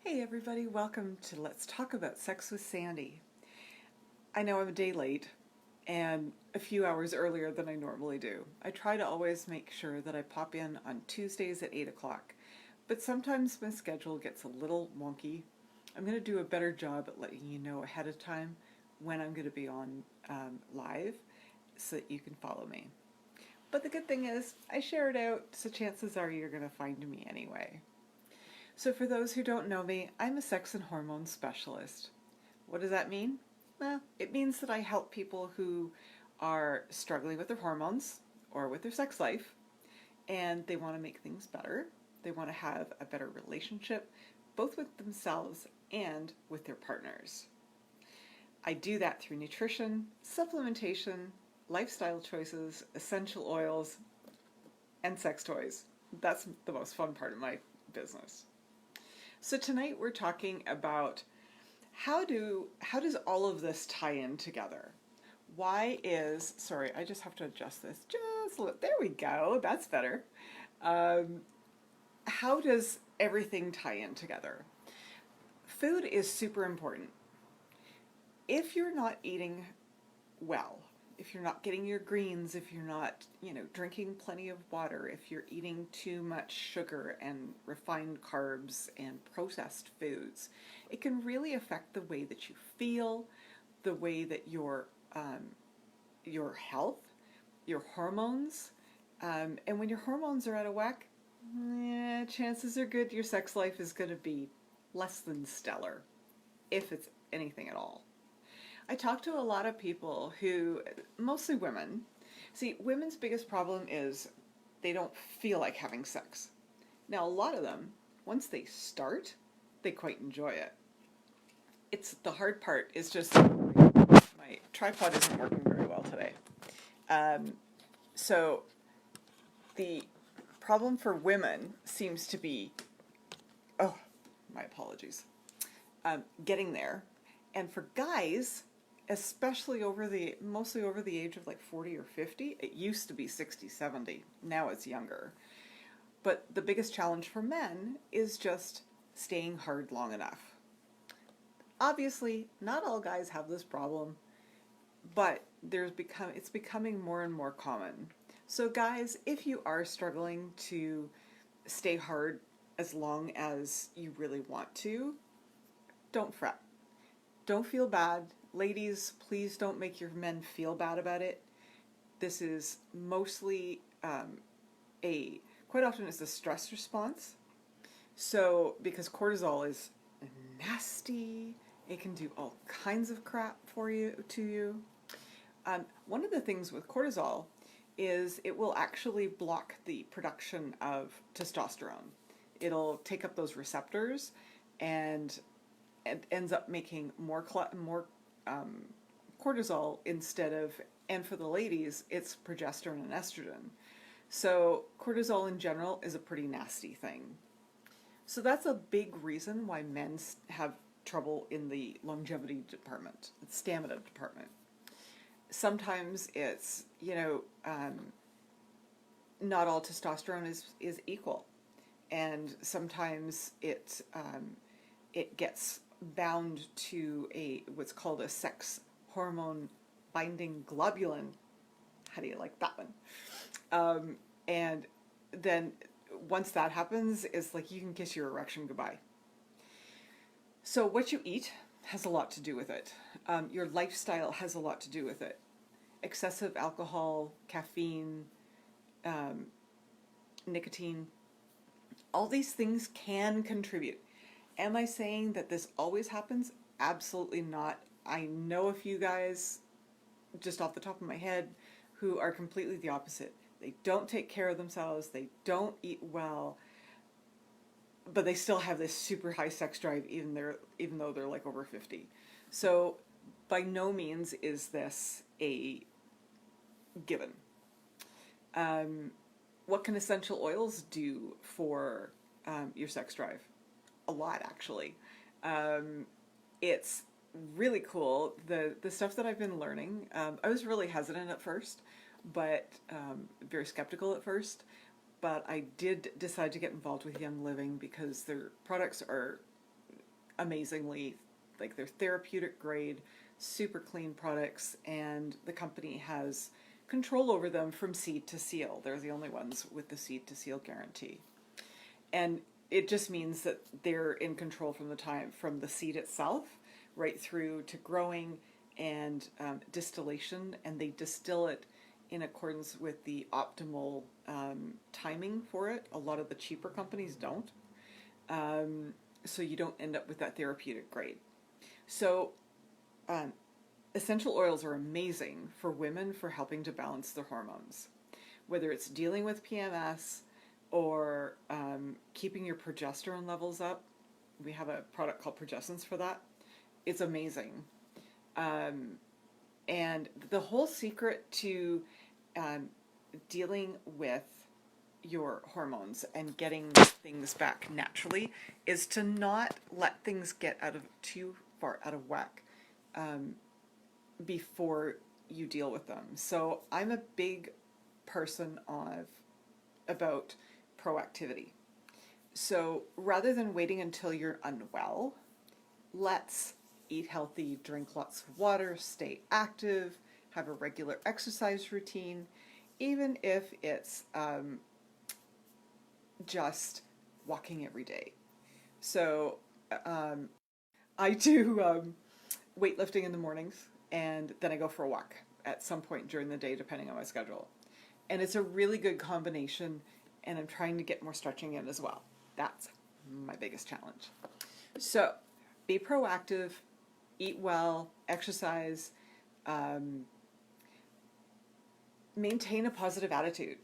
Hey everybody, welcome to Let's Talk About Sex with Sandy. I know I'm a day late and a few hours earlier than I normally do. I try to always make sure that I pop in on Tuesdays at 8 o'clock, but sometimes my schedule gets a little wonky. I'm going to do a better job at letting you know ahead of time when I'm going to be on live so that you can follow me. But the good thing is, I share it out, so chances are you're going to find me anyway. So for those who don't know me, I'm a sex and hormone specialist. What does that mean? Well, it means that I help people who are struggling with their hormones or with their sex life, and they want to make things better. They want to have a better relationship, both with themselves and with their partners. I do that through nutrition, supplementation, lifestyle choices, essential oils, and sex toys. That's the most fun part of my business. So tonight we're talking about how does all of this tie in together? Sorry, I just have to adjust this. There we go, that's better. How does everything tie in together? Food is super important. If you're not eating well, if you're not getting your greens, if you're not, drinking plenty of water, if you're eating too much sugar and refined carbs and processed foods, it can really affect the way that you feel, the way that your health, your hormones, and when your hormones are out of whack, chances are good your sex life is going to be less than stellar, if it's anything at all. I talk to a lot of people who, mostly women. See, women's biggest problem is they don't feel like having sex. Now, a lot of them, once they start, they quite enjoy it. The hard part is just, my tripod isn't working very well today. So the problem for women seems to be, my apologies, getting there. And for guys, especially mostly over the age of like 40 or 50, it used to be 60, 70. Now it's younger. But the biggest challenge for men is just staying hard long enough. Obviously, not all guys have this problem, but it's becoming more and more common. So guys, if you are struggling to stay hard as long as you really want to, don't fret. Don't feel bad. Ladies, please don't make your men feel bad about it. This is mostly quite often it's a stress response. So, because cortisol is nasty, it can do all kinds of crap to you. One of the things with cortisol is it will actually block the production of testosterone. It'll take up those receptors and it ends up making more cortisol instead of, and for the ladies, it's progesterone and estrogen. So cortisol in general is a pretty nasty thing. So that's a big reason why men have trouble in the longevity department, the stamina department. Sometimes it's, not all testosterone is equal. And sometimes it gets bound to what's called a sex hormone binding globulin. How do you like that one? And then once that happens, it's like you can kiss your erection goodbye. So what you eat has a lot to do with it. Your lifestyle has a lot to do with it. Excessive alcohol, caffeine, nicotine, all these things can contribute. Am I saying that this always happens? Absolutely not. I know a few guys, just off the top of my head, who are completely the opposite. They don't take care of themselves, they don't eat well, but they still have this super high sex drive even though they're like over 50. So by no means is this a given. What can essential oils do for your sex drive? A lot, actually. It's really cool. The stuff that I've been learning, I was really hesitant at first, but very skeptical at first. But I did decide to get involved with Young Living because their products are amazingly. Like, they're therapeutic grade, super clean products, and the company has control over them from seed to seal. They're the only ones with the seed to seal guarantee. And it just means that they're in control from the seed itself right through to growing and distillation, and they distill it in accordance with the optimal timing for it. A lot of the cheaper companies don't. So you don't end up with that therapeutic grade. So essential oils are amazing for women for helping to balance their hormones, whether it's dealing with PMS or keeping your progesterone levels up. We have a product called Progessence for that. It's amazing. And the whole secret to dealing with your hormones and getting things back naturally is to not let things get too far out of whack before you deal with them. So I'm a big person about proactivity. So rather than waiting until you're unwell, let's eat healthy, drink lots of water, stay active, have a regular exercise routine, even if it's just walking every day. So I do weightlifting in the mornings, and then I go for a walk at some point during the day, depending on my schedule. And it's a really good combination, and I'm trying to get more stretching in as well. That's my biggest challenge. So be proactive, eat well, exercise, maintain a positive attitude.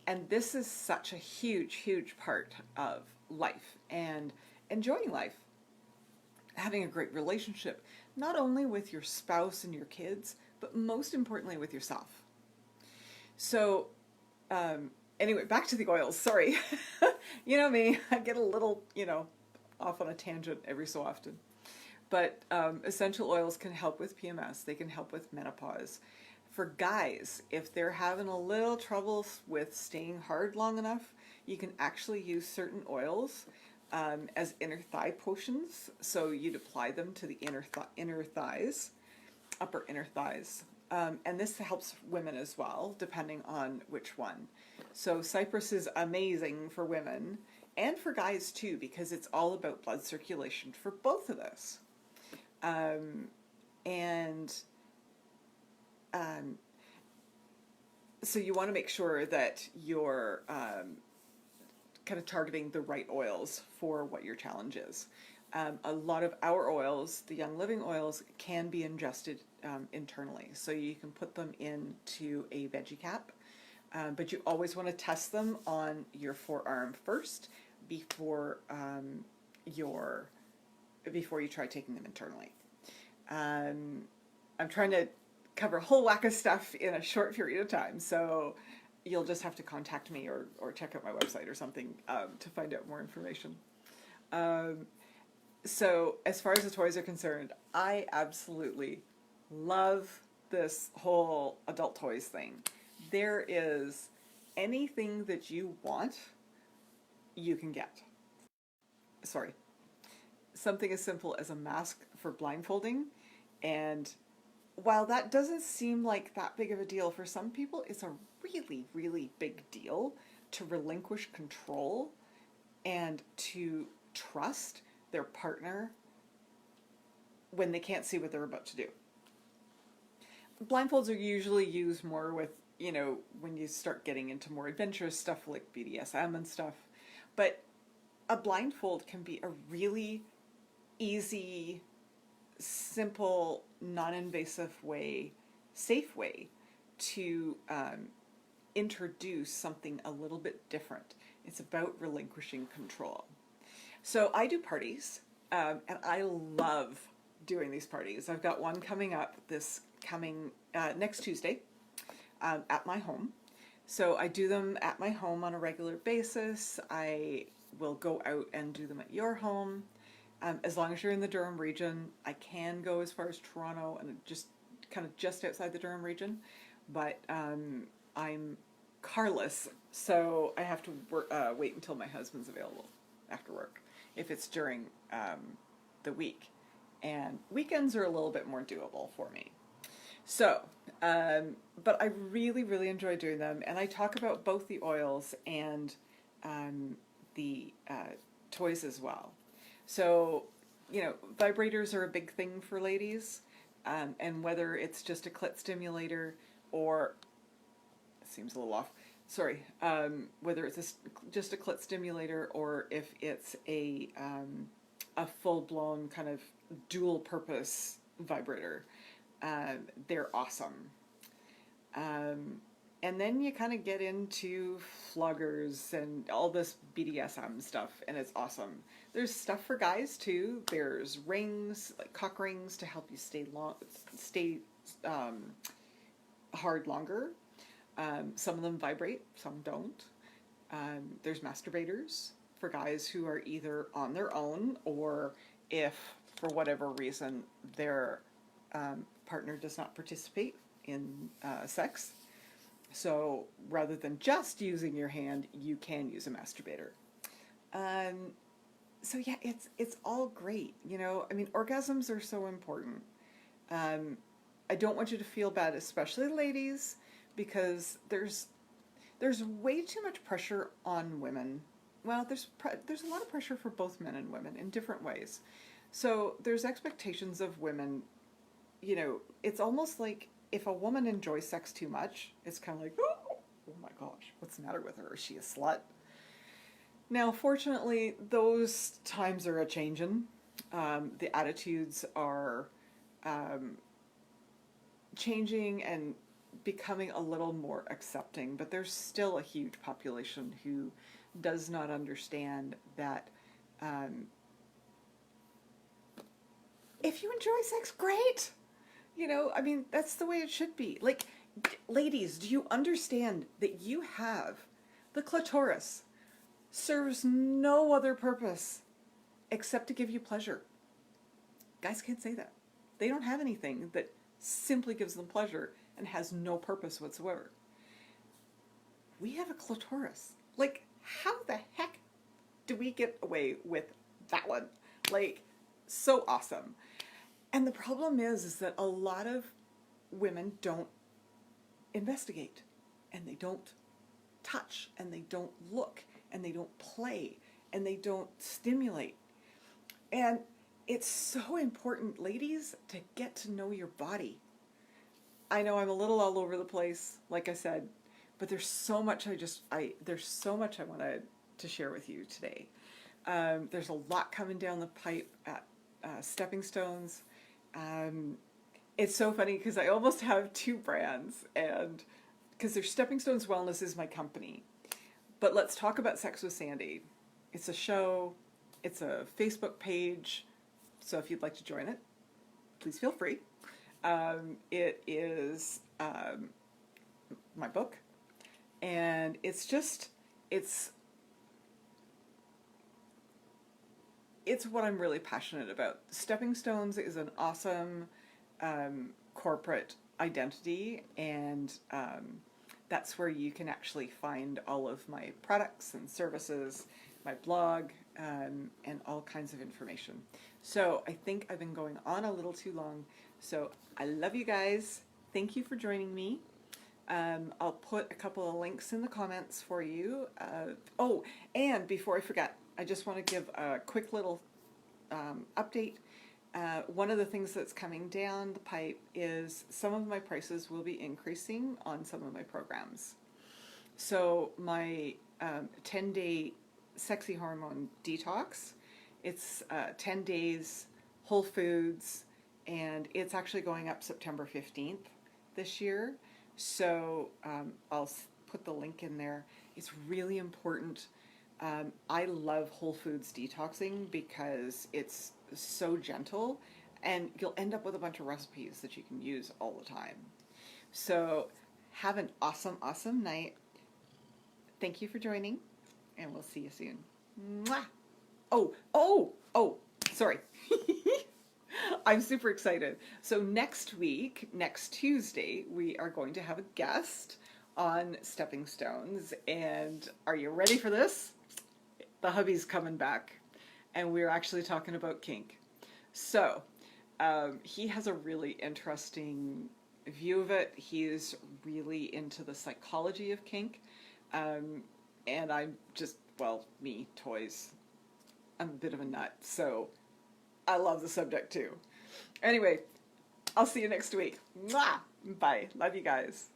And this is such a huge, huge part of life and enjoying life. Having a great relationship, not only with your spouse and your kids, but most importantly with yourself. So, anyway, back to the oils. Sorry. You know me, I get a little, off on a tangent every so often. But essential oils can help with PMS. They can help with menopause. For guys, if they're having a little trouble with staying hard long enough, you can actually use certain oils as inner thigh potions. So you'd apply them to the inner thighs, upper inner thighs. And this helps women as well, depending on which one. So cypress is amazing for women and for guys too, because it's all about blood circulation for both of us. So you want to make sure that you're kind of targeting the right oils for what your challenge is. A lot of our oils, the Young Living oils, can be ingested internally. So you can put them into a veggie cap, but you always want to test them on your forearm first before you try taking them internally. I'm trying to cover a whole whack of stuff in a short period of time, so you'll just have to contact me or check out my website or something to find out more information. So as far as the toys are concerned, I absolutely love this whole adult toys thing. There is anything that you want, you can get. Sorry. Something as simple as a mask for blindfolding, and while that doesn't seem like that big of a deal for some people, it's a really, really big deal to relinquish control and to trust their partner when they can't see what they're about to do. Blindfolds are usually used more with, when you start getting into more adventurous stuff like BDSM and stuff. But a blindfold can be a really easy, simple, non-invasive way, safe way to introduce something a little bit different. It's about relinquishing control. So I do parties, and I love doing these parties. I've got one coming up next Tuesday at my home. So I do them at my home on a regular basis. I will go out and do them at your home. As long as you're in the Durham region. I can go as far as Toronto and just outside the Durham region, but I'm carless, so I have to wait until my husband's available after work, if it's during the week. And weekends are a little bit more doable for me. So, but I really, really enjoy doing them. And I talk about both the oils and the toys as well. So, you know, vibrators are a big thing for ladies. And whether it's just a clit stimulator or, it seems a little off, sorry, whether it's just a clit stimulator or if it's a full-blown kind of dual-purpose vibrator, they're awesome. And then you kind of get into floggers and all this BDSM stuff, and it's awesome. There's stuff for guys too. There's rings, like cock rings, to help you stay hard longer. Some of them vibrate, some don't. There's masturbators for guys who are either on their own or if, for whatever reason, their partner does not participate in sex. So rather than just using your hand, you can use a masturbator. So yeah, it's all great. You know, I mean, orgasms are so important. I don't want you to feel bad, especially ladies, because there's way too much pressure on women. Well, there's a lot of pressure for both men and women in different ways. So there's expectations of women. You know, it's almost like if a woman enjoys sex too much, it's kind of like, oh my gosh, what's the matter with her? Is she a slut? Now, fortunately, those times are a-changin'. The attitudes are changing and becoming a little more accepting, but there's still a huge population who does not understand that if you enjoy sex, great. You know, I mean, that's the way it should be. Like, ladies, do you understand that you have the clitoris serves no other purpose except to give you pleasure? Guys can't say that. They don't have anything that simply gives them pleasure and has no purpose whatsoever. We have a clitoris. Like, how the heck do we get away with that one? Like, so awesome. And the problem is that a lot of women don't investigate, and they don't touch, and they don't look, and they don't play, and they don't stimulate. And it's so important, ladies, to get to know your body. I know I'm a little all over the place, like I said, but there's so much I wanted to share with you today. There's a lot coming down the pipe at Stepping Stones. It's so funny because I almost have two brands, and because there's Stepping Stones Wellness is my company. But let's talk about Sex with Sandy. It's a show, it's a Facebook page, so if you'd like to join it, please feel free. It is my book, and it's what I'm really passionate about. Stepping Stones is an awesome corporate identity, and that's where you can actually find all of my products and services, my blog, and all kinds of information. So I think I've been going on a little too long. So I love you guys. Thank you for joining me. I'll put a couple of links in the comments for you. Oh, and before I forget, I just want to give a quick little update. One of the things that's coming down the pipe is some of my prices will be increasing on some of my programs. So my 10-day sexy hormone detox, it's 10 days whole foods, and it's actually going up September 15th this year. So I'll put the link in there. It's really important. I love whole foods detoxing because it's so gentle, and you'll end up with a bunch of recipes that you can use all the time. So have an awesome, awesome night. Thank you for joining, and we'll see you soon. Mwah! Oh, sorry. I'm super excited. So next week, next Tuesday, we are going to have a guest on Stepping Stones, and are you ready for this? The hubby's coming back, and we're actually talking about kink. So, he has a really interesting view of it. He's really into the psychology of kink. Um, and I'm just, well, me, toys. I'm a bit of a nut, so I love the subject too. Anyway, I'll see you next week. Mwah! Bye. Love you guys.